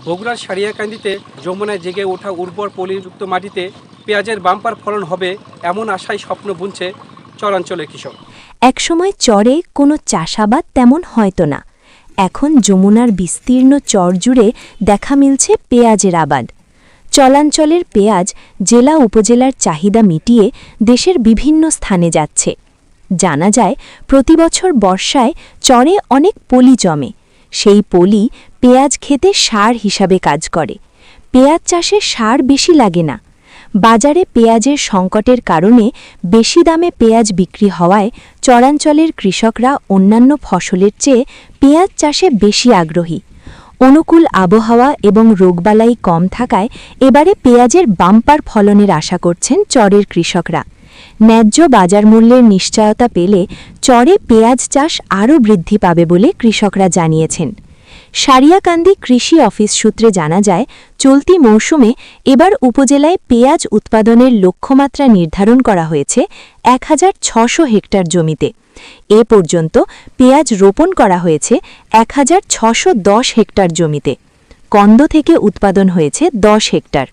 বগুড়ার সারিয়াকান্দিতে যমুনায় জেগে ওঠা উর্বর পলিযুক্ত মাটিতে পেঁয়াজের বাম্পার ফলন হবে এমন আশায় স্বপ্ন বুনছে চরাঞ্চলের কৃষক। একসময় চরে কোনো চাষাবাদ তেমন হয়তো না, এখন যমুনার বিস্তীর্ণ চর জুড়ে দেখা মিলছে পেঁয়াজের আবাদ। চলাঞ্চলের পেঁয়াজ জেলা উপজেলার চাহিদা মিটিয়ে দেশের বিভিন্ন স্থানে যাচ্ছে। জানা যায় প্রতিবছর বর্ষায় চরে অনেক পলি জমে, সেই পলি পেঁয়াজ খেতে সার হিসাবে কাজ করে। পেঁয়াজ চাষে সার বেশি লাগে না। বাজারে পেঁয়াজের সংকটের কারণে বেশি দামে পেঁয়াজ বিক্রি হওয়ায় চরাঞ্চলের কৃষকরা অন্যান্য ফসলের চেয়ে পেঁয়াজ চাষে বেশি আগ্রহী। অনুকূল আবহাওয়া এবং রোগবালাই কম থাকায় এবারে পেঁয়াজের বাম্পার ফলনের আশা করছেন চরের কৃষকরা। ন্যায্য বাজার মূল্যের নিশ্চয়তা পেলে চরে পেঁয়াজ চাষ আরও বৃদ্ধি পাবে বলে কৃষকরা জানিয়েছেন। সারিয়াকান্দি কৃষি অফিস সূত্রে জানা যায়, চলতি মৌসুমে এবার উপজেলায় পেঁয়াজ উৎপাদনের লক্ষ্যমাত্রা নির্ধারণ করা হয়েছে ১৬০০ হেক্টর জমিতে। এ পর্যন্ত পেঁয়াজ রোপণ করা হয়েছে ১৬১০ হেক্টর জমিতে। কন্দ থেকে উৎপাদন হয়েছে ১০ হেক্টর।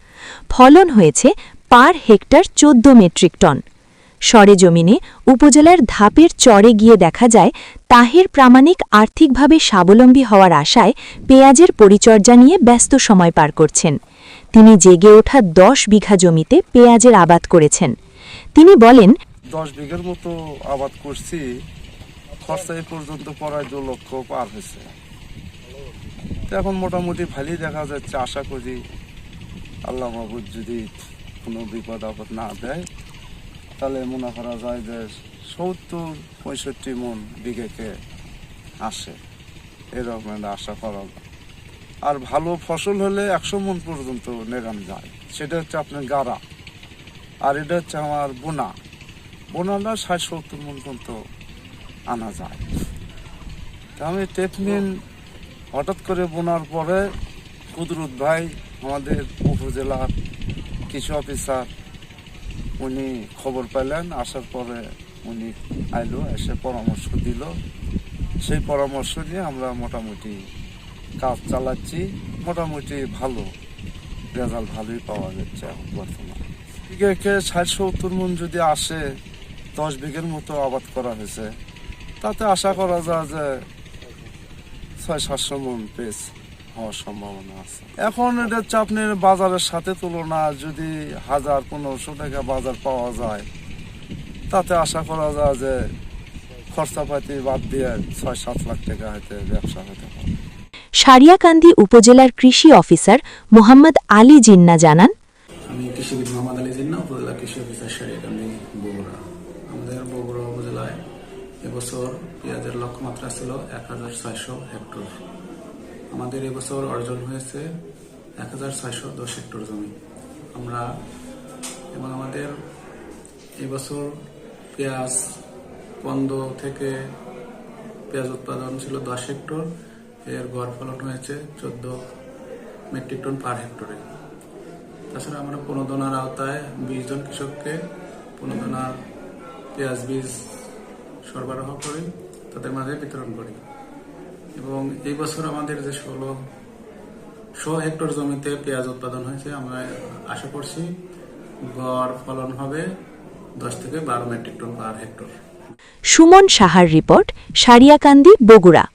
ফলন হয়েছে পার হেক্টর ১৪ মেট্রিক টন। সরেজমিনে উপজেলার ধাপের চরে গিয়ে দেখা যায়, তাহের প্রামাণিক আর্থিকভাবে স্বাবলম্বী হওয়ার আশায় পেঁয়াজের পরিচর্যা নিয়ে ব্যস্ত সময় পার করছেন। তিনি জেগে ওঠা ১০ বিঘা জমিতে পেঁয়াজের আবাদ করেছেন। তিনি বলেন, ১০ বিঘার মতো আবাদ করছি, খরচা এ পর্যন্ত প্রায় ২ লক্ষ পার হয়েছে। এখন মোটামুটি ভালোই দেখা যাচ্ছে। আশা করি আল্লাহ মাহবুব যদি কোনো বিপদ আপদ না দেয় তাহলে মনে করা যায় যে ৭০-৬৫ মন বিঘেকে আসে, এরকম আশা করা যায়। আর ভালো ফসল হলে ১০০ মন পর্যন্ত নেগান যায়। সেটা হচ্ছে আপনার গাড়া, আর এটা হচ্ছে আমার বোনাটা ৬০-৭০ মন পর্যন্ত আনা যায়। তা আমি টেপনিন হঠাৎ করে বোনার পরে কুদরত ভাই আমাদের উপজেলার কৃষি অফিসার উনি খবর পেলেন, আসার পরে উনি আইলো, এসে পরামর্শ দিল। সেই পরামর্শ নিয়ে আমরা মোটামুটি কাজ চালাচ্ছি। মোটামুটি ভালো রেজাল্ট ভালোই পাওয়া যাচ্ছে এখন বর্তমানে। বিঘেকে ৬০-৭০ মন যদি আসে, ১০ বিঘের মতো আবাদ করা হয়েছে, তাতে আশা করা যায় যে ৬০০-৭০০ মন পেজ হওয়ার সম্ভাবনা আছে। এখন এটা হচ্ছে আপনার বাজারের সাথে তুলনা যদি ১০০০-১৫০০ টাকা বাজার পাওয়া যায়, তাতে আশা করা যায় যে খরচাপাতি বাদ দিয়ে ৬-৭ লাখ টাকা হয়তো ব্যবসা হতে পারে। সারিয়াকান্দি উপজেলার কৃষি অফিসার মোহাম্মদ আলী জিন্না জানান, আমি কৃষিবিদ মোহাম্মদ আলী জিন্না, উপজেলা কৃষি অফিসার সারিয়াকান্দি বগুড়া। আমাদের বগুড়া উপজেলায় এবছর পেঁয়াজের লক্ষ্যমাত্রা ছিল ১৬০০ হেক্টর। আমাদের এবছর অর্জন হয়েছে ১৬১০ হেক্টর জমি। এবং আমাদের এবছর পেঁয়াজ কন্দ থেকে পেঁয়াজ উৎপাদন ছিল ১০ হেক্টর। এর গড় ফলন হয়েছে ১৪ মেট্রিক টন পার হেক্টরে। তাছাড়া আমরা প্রণোদনার আওতায় ২০ জন কৃষককে প্রণোদনার পেঁয়াজ বীজ সরবরাহ করি, তাদের মাঝে বিতরণ করি। এবং এই বছর আমাদের যে ১৬০০ হেক্টর জমিতে পেঁয়াজ উৎপাদন হয়েছে, আমরা আশা করছি গড় ফলন হবে ১০ থেকে ১২ metric ton per hectare. Suman সাহার রিপোর্ট, সারিয়াকান্দি, বগুড়া।